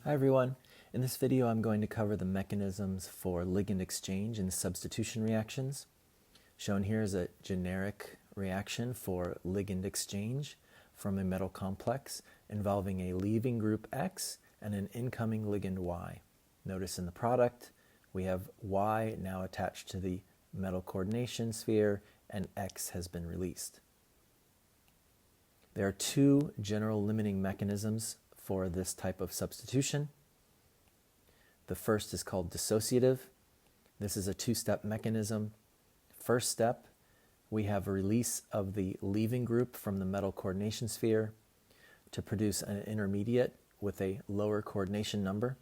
Hi everyone. In this video I'm going to cover the mechanisms for ligand exchange and substitution reactions. Shown here is a generic reaction for ligand exchange from a metal complex involving a leaving group X and an incoming ligand Y. Notice in the product we have Y now attached to the metal coordination sphere and X has been released. There are two general limiting mechanisms for this type of substitution. The first is called dissociative. This is a two-step mechanism. First step, we have a release of the leaving group from the metal coordination sphere to produce an intermediate with a lower coordination number.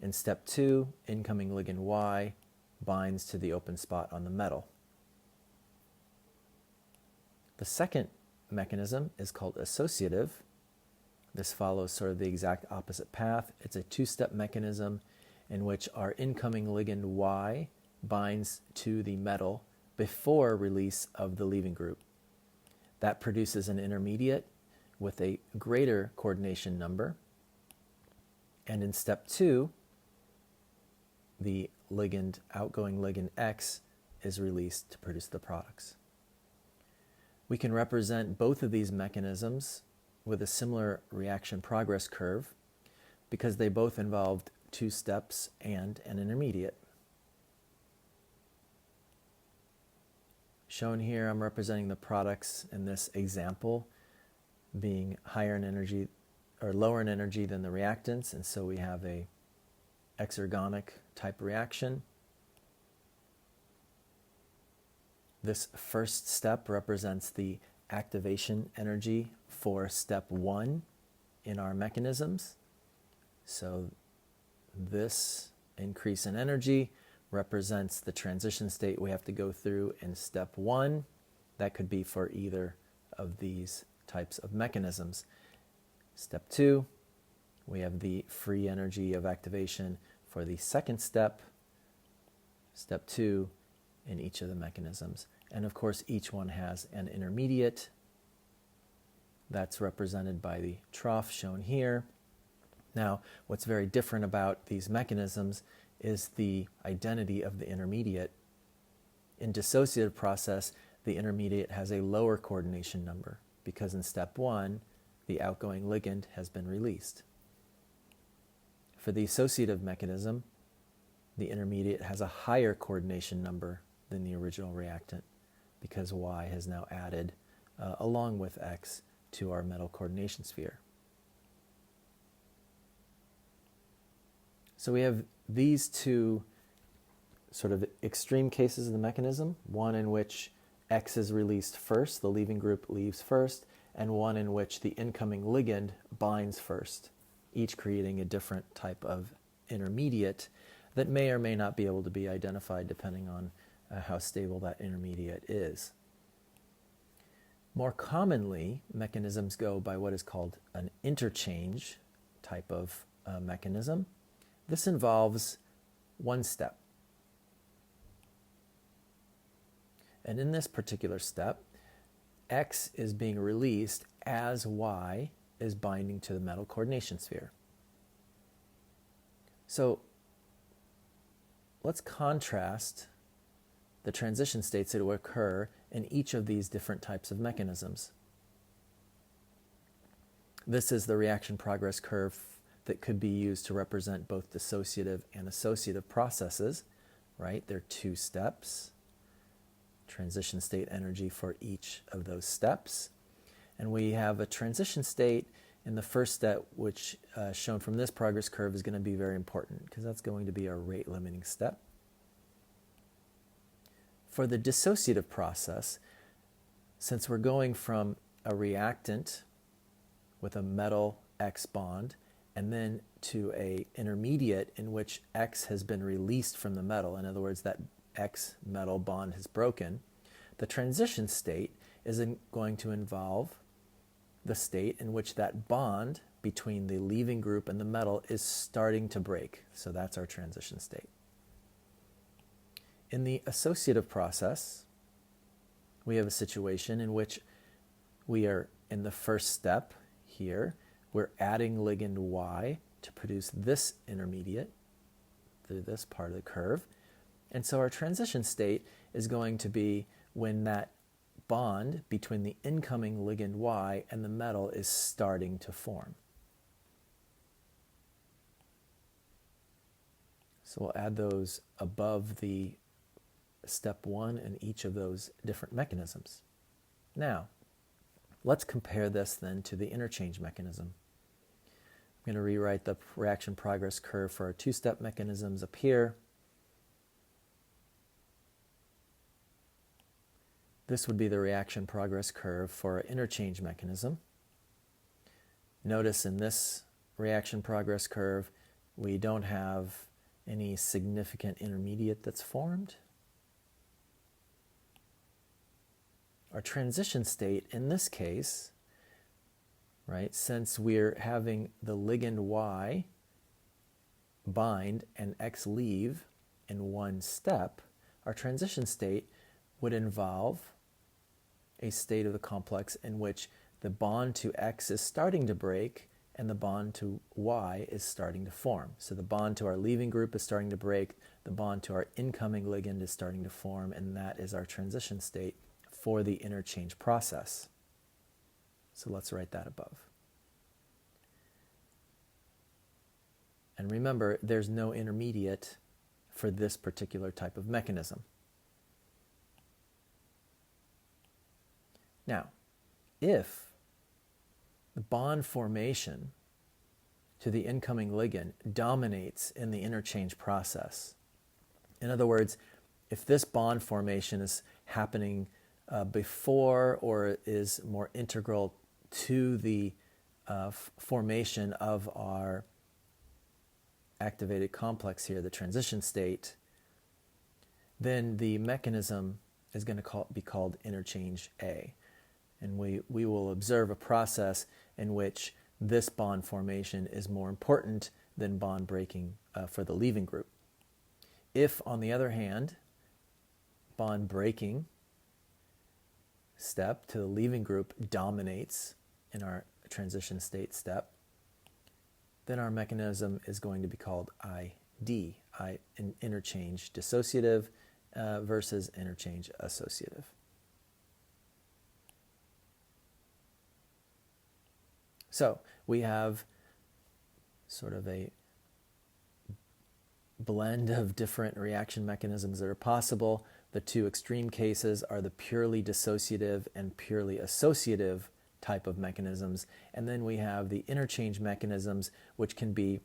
In step two, incoming ligand Y binds to the open spot on the metal. The second mechanism is called associative. This follows sort of the exact opposite path. It's a two-step mechanism in which our incoming ligand Y binds to the metal before release of the leaving group. That produces an intermediate with a greater coordination number. And in step two, the outgoing ligand X is released to produce the products. We can represent both of these mechanisms with a similar reaction progress curve because they both involved two steps and an intermediate. Shown here, I'm representing the products in this example being higher in energy or lower in energy than the reactants, and so we have a exergonic type reaction. This first step represents the activation energy for step one in our mechanisms. So this increase in energy represents the transition state we have to go through in step one. That could be for either of these types of mechanisms. Step two, we have the free energy of activation for the second step, step two, in each of the mechanisms. And of course, each one has an intermediate. That's represented by the trough shown here. Now, what's very different about these mechanisms is the identity of the intermediate. In dissociative process, the intermediate has a lower coordination number because in step one, the outgoing ligand has been released. For the associative mechanism, the intermediate has a higher coordination number than the original reactant because Y has now added, along with X, to our metal coordination sphere. So we have these two sort of extreme cases of the mechanism, one in which X is released first, the leaving group leaves first, and one in which the incoming ligand binds first, each creating a different type of intermediate that may or may not be able to be identified depending on how stable that intermediate is. More commonly, mechanisms go by what is called an interchange type of mechanism. This involves one step. And in this particular step, X is being released as Y is binding to the metal coordination sphere. So let's contrast the transition states that will occur in each of these different types of mechanisms. This is the reaction progress curve that could be used to represent both dissociative and associative processes, right? There are two steps, transition state energy for each of those steps. And we have a transition state in the first step, which shown from this progress curve is going to be very important because that's going to be our rate limiting step. For the dissociative process, since we're going from a reactant with a metal X bond and then to an intermediate in which X has been released from the metal, in other words, that X metal bond has broken, the transition state is going to involve the state in which that bond between the leaving group and the metal is starting to break. So that's our transition state. In the associative process, we have a situation in which we are in the first step here we're adding ligand Y to produce this intermediate through this part of the curve. And so our transition state is going to be when that bond between the incoming ligand Y and the metal is starting to form. So we'll add those above the step 1 in each of those different mechanisms. Now, let's compare this then to the interchange mechanism. I'm going to rewrite the reaction progress curve for our two-step mechanisms up here. This would be the reaction progress curve for our interchange mechanism. Notice in this reaction progress curve, we don't have any significant intermediate that's formed. Our transition state in this case, right, since we're having the ligand Y bind and X leave in one step, our transition state would involve a state of the complex in which the bond to X is starting to break and the bond to Y is starting to form. So the bond to our leaving group is starting to break, the bond to our incoming ligand is starting to form, and that is our transition state for the interchange process. So let's write that above. And remember, there's no intermediate for this particular type of mechanism. Now, if the bond formation to the incoming ligand dominates in the interchange process, in other words, if this bond formation is happening before or is more integral to the formation of our activated complex here, the transition state, then the mechanism is going to be called interchange A. And we will observe a process in which this bond formation is more important than bond breaking for the leaving group. If, on the other hand, bond breaking step to the leaving group dominates in our transition state step, then our mechanism is going to be called ID, interchange dissociative versus interchange associative. So we have sort of a blend of different reaction mechanisms that are possible. The two extreme cases are the purely dissociative and purely associative type of mechanisms. And then we have the interchange mechanisms, which can be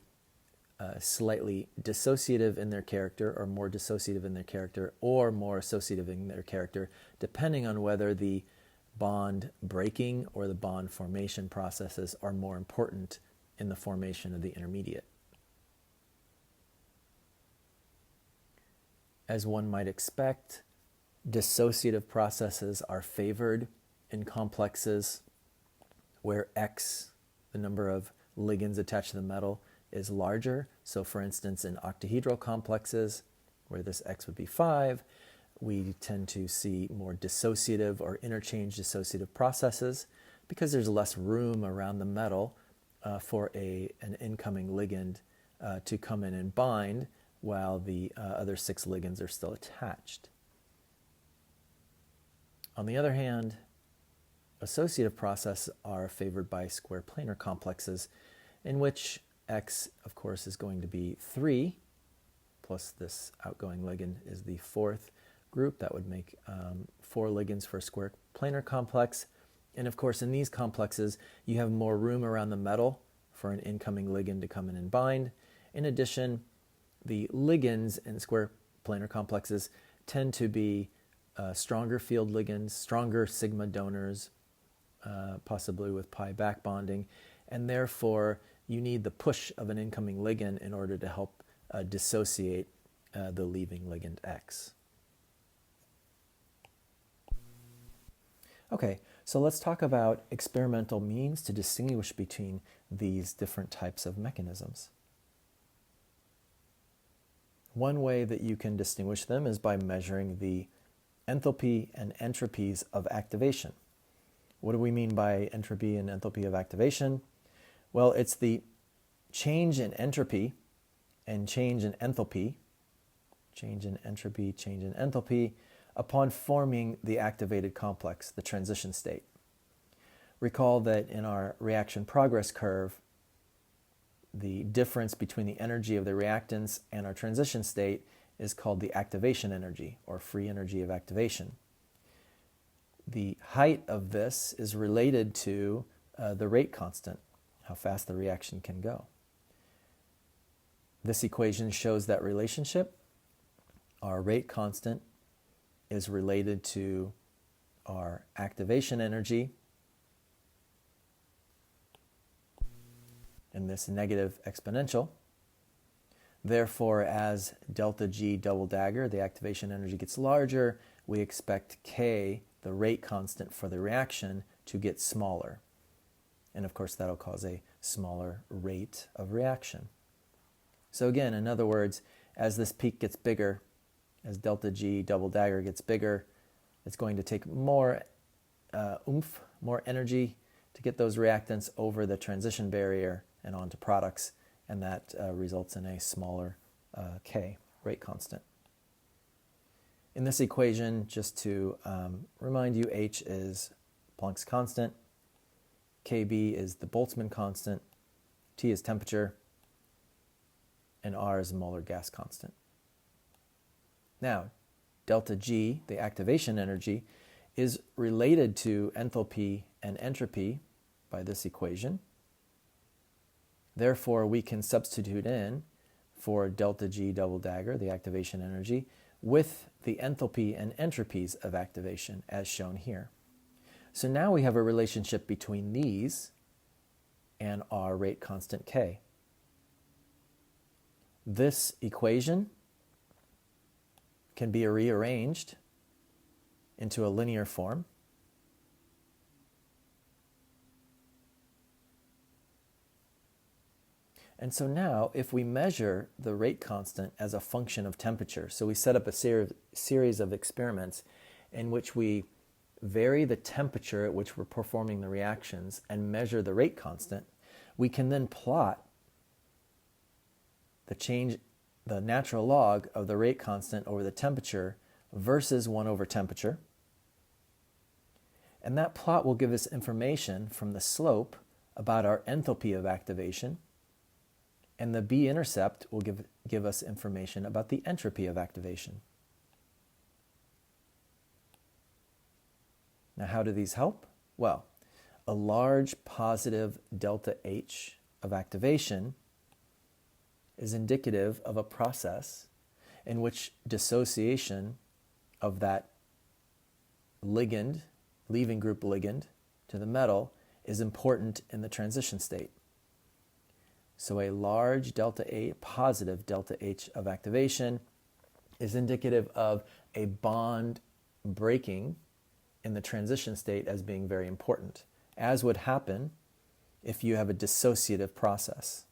slightly dissociative in their character, or more dissociative in their character, or more associative in their character, depending on whether the bond breaking or the bond formation processes are more important in the formation of the intermediate. As one might expect, dissociative processes are favored in complexes where X, the number of ligands attached to the metal, is larger. So for instance, in octahedral complexes, where this X would be 5, we tend to see more dissociative or interchange dissociative processes because there's less room around the metal for an incoming ligand to come in and bind while the other 6 ligands are still attached. On the other hand, associative processes are favored by square planar complexes in which X, of course, is going to be 3, plus this outgoing ligand is the 4th group. That would make 4 ligands for a square planar complex. And of course, in these complexes, you have more room around the metal for an incoming ligand to come in and bind. In addition, the ligands in square planar complexes tend to be stronger field ligands, stronger sigma donors, possibly with pi back bonding, and therefore you need the push of an incoming ligand in order to help dissociate the leaving ligand X. Okay, so let's talk about experimental means to distinguish between these different types of mechanisms. One way that you can distinguish them is by measuring the enthalpy and entropies of activation. What do we mean by entropy and enthalpy of activation? Well, it's the change in entropy and change in enthalpy, change in entropy, change in enthalpy, upon forming the activated complex, the transition state. Recall that in our reaction progress curve, the difference between the energy of the reactants and our transition state is called the activation energy, or free energy of activation. The height of this is related to the rate constant, how fast the reaction can go. This equation shows that relationship. Our rate constant is related to our activation energy, in this negative exponential. Therefore, as delta G double dagger, the activation energy gets larger, we expect K, the rate constant for the reaction, to get smaller. And of course, that'll cause a smaller rate of reaction. So again, in other words, as this peak gets bigger, as delta G double dagger gets bigger, it's going to take more more energy to get those reactants over the transition barrier and onto products, and that results in a smaller K, rate constant. In this equation, just to remind you, H is Planck's constant, Kb is the Boltzmann constant, T is temperature, and R is the molar gas constant. Now, delta G, the activation energy, is related to enthalpy and entropy by this equation. Therefore, we can substitute in for delta G double dagger, the activation energy, with the enthalpy and entropies of activation, as shown here. So now we have a relationship between these and our rate constant K. This equation can be rearranged into a linear form. And so now, if we measure the rate constant as a function of temperature, so we set up a series of experiments in which we vary the temperature at which we're performing the reactions and measure the rate constant, we can then plot the natural log of the rate constant over the temperature versus 1 over temperature. And that plot will give us information from the slope about our enthalpy of activation, and the b-intercept will give us information about the entropy of activation. Now, how do these help? Well, a large positive delta H of activation is indicative of a process in which dissociation of that ligand, leaving group ligand, to the metal is important in the transition state. So a large delta A, positive delta H of activation is indicative of a bond breaking in the transition state as being very important, as would happen if you have a dissociative process.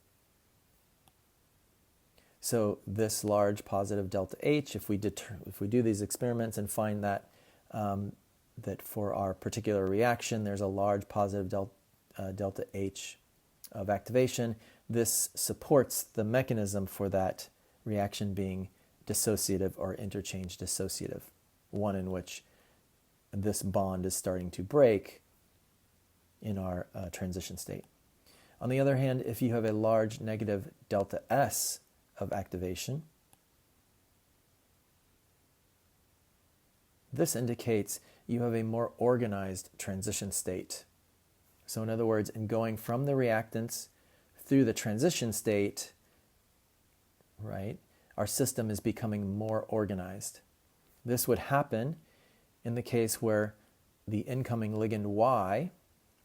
So this large positive delta H, if we do these experiments and find that that for our particular reaction there's a large positive delta H of activation, this supports the mechanism for that reaction being dissociative or interchange dissociative, one in which this bond is starting to break in our transition state. On the other hand, if you have a large negative delta S of activation, this indicates you have a more organized transition state. So in other words, in going from the reactants through the transition state, right, our system is becoming more organized. This would happen in the case where the incoming ligand Y,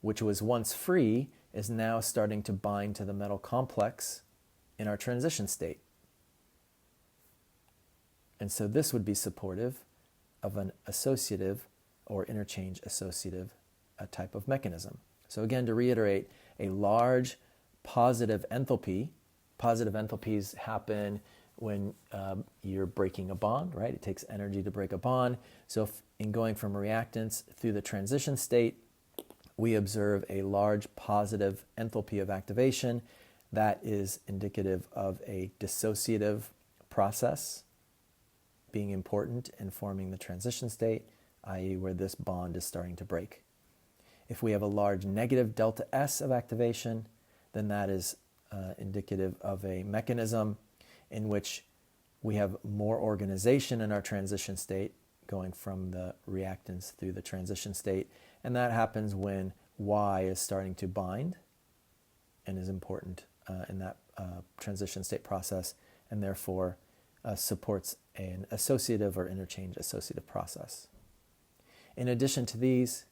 which was once free, is now starting to bind to the metal complex in our transition state. And so this would be supportive of an associative or interchange associative type of mechanism. So again, to reiterate, a large positive enthalpy, positive enthalpies happen when you're breaking a bond, right? It takes energy to break a bond. So in going from reactants through the transition state, we observe a large positive enthalpy of activation that is indicative of a dissociative process being important in forming the transition state, i.e. where this bond is starting to break. If we have a large negative delta S of activation, then that is indicative of a mechanism in which we have more organization in our transition state, going from the reactants through the transition state, and that happens when Y is starting to bind and is important in that transition state process, and therefore supports an associative or interchange associative process. In addition to these,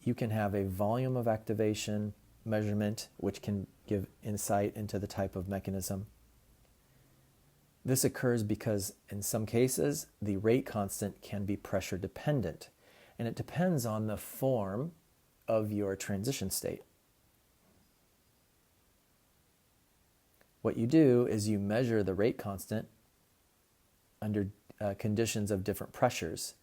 you can have a volume of activation measurement, which can give insight into the type of mechanism. This occurs because in some cases, the rate constant can be pressure dependent, and it depends on the form of your transition state. What you do is you measure the rate constant under conditions of different pressures.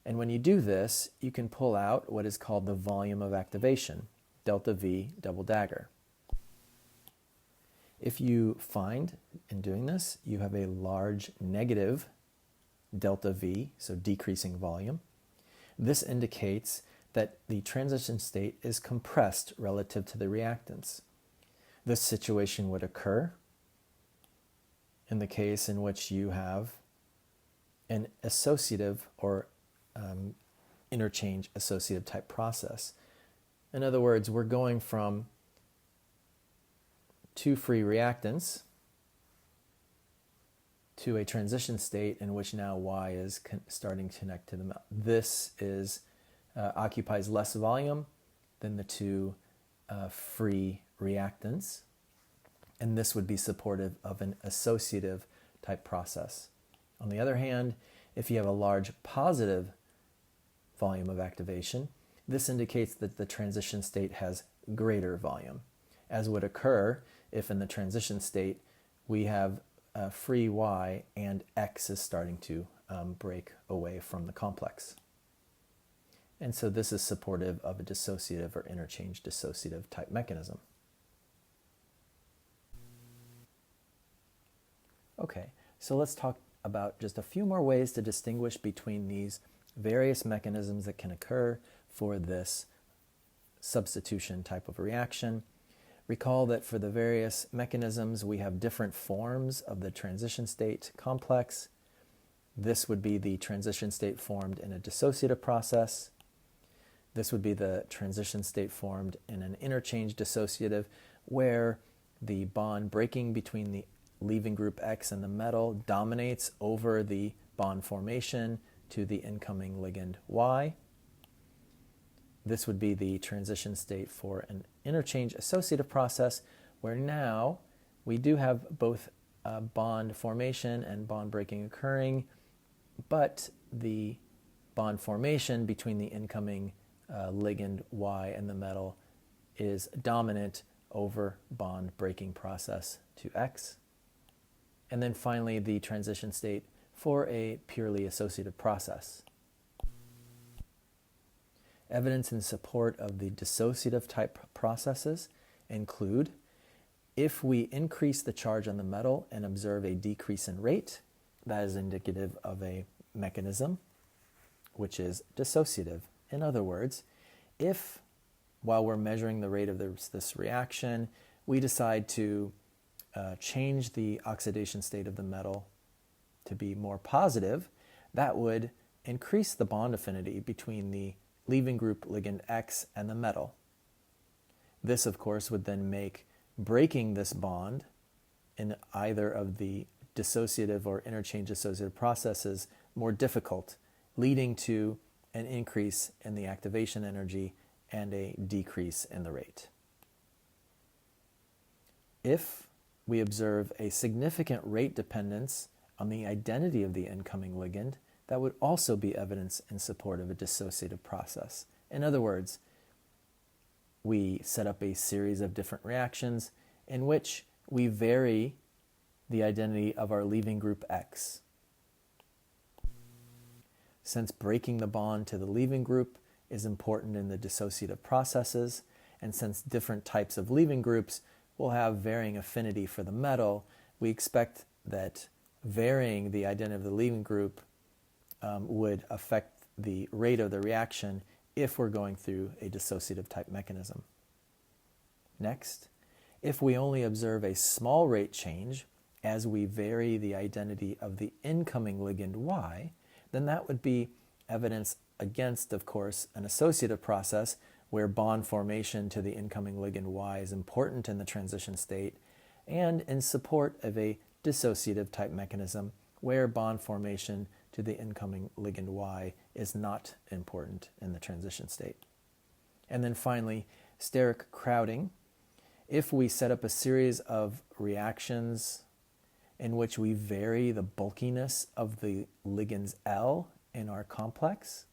And when you do this, you can pull out what is called the volume of activation, delta V double dagger. If you find in doing this, you have a large negative delta V, so decreasing volume, this indicates that the transition state is compressed relative to the reactants. This situation would occur in the case in which you have an associative or interchange associative type process. In other words, we're going from two free reactants to a transition state in which now Y is starting to connect to the metal. This is occupies less volume than the two free reactants, and this would be supportive of an associative type process. On the other hand, if you have a large positive volume of activation, this indicates that the transition state has greater volume, as would occur if in the transition state we have free Y and X is starting to break away from the complex. And so this is supportive of a dissociative or interchange dissociative type mechanism. Okay, so let's talk about just a few more ways to distinguish between these various mechanisms that can occur for this substitution type of reaction. Recall that for the various mechanisms, we have different forms of the transition state complex. This would be the transition state formed in a dissociative process. This would be the transition state formed in an interchange dissociative, where the bond breaking between the leaving group X and the metal dominates over the bond formation to the incoming ligand Y. This would be the transition state for an interchange associative process, where now we do have both bond formation and bond breaking occurring, but the bond formation between the incoming ligand Y and the metal is dominant over bond breaking process to X. And then finally, the transition state for a purely associative process. Evidence in support of the dissociative type processes include if we increase the charge on the metal and observe a decrease in rate, that is indicative of a mechanism which is dissociative. In other words, if while we're measuring the rate of this reaction, we decide to change the oxidation state of the metal to be more positive, that would increase the bond affinity between the leaving group ligand X and the metal. This, of course, would then make breaking this bond in either of the dissociative or interchange associative processes more difficult, leading to an increase in the activation energy and a decrease in the rate. If we observe a significant rate dependence on the identity of the incoming ligand, that would also be evidence in support of a dissociative process. In other words, we set up a series of different reactions in which we vary the identity of our leaving group X. Since breaking the bond to the leaving group is important in the dissociative processes, and since different types of leaving groups will have varying affinity for the metal, we expect that varying the identity of the leaving group would affect the rate of the reaction if we're going through a dissociative type mechanism. Next, if we only observe a small rate change as we vary the identity of the incoming ligand Y, then that would be evidence against, of course, an associative process where bond formation to the incoming ligand Y is important in the transition state, and in support of a dissociative type mechanism where bond formation to the incoming ligand Y is not important in the transition state. And then finally, steric crowding. If we set up a series of reactions in which we vary the bulkiness of the ligands L in our complex,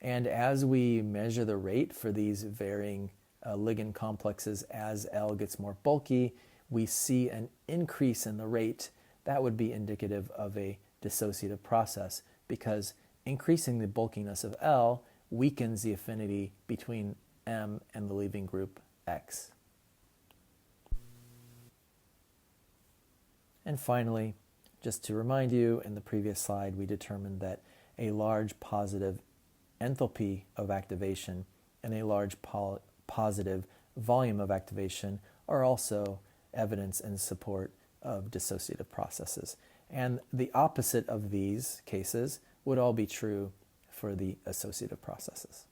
and as we measure the rate for these varying ligand complexes as L gets more bulky, we see an increase in the rate. That would be indicative of a dissociative process, because increasing the bulkiness of L weakens the affinity between M and the leaving group X. And finally, just to remind you, in the previous slide we determined that a large positive enthalpy of activation and a large positive volume of activation are also evidence in support of dissociative processes. And the opposite of these cases would all be true for the associative processes.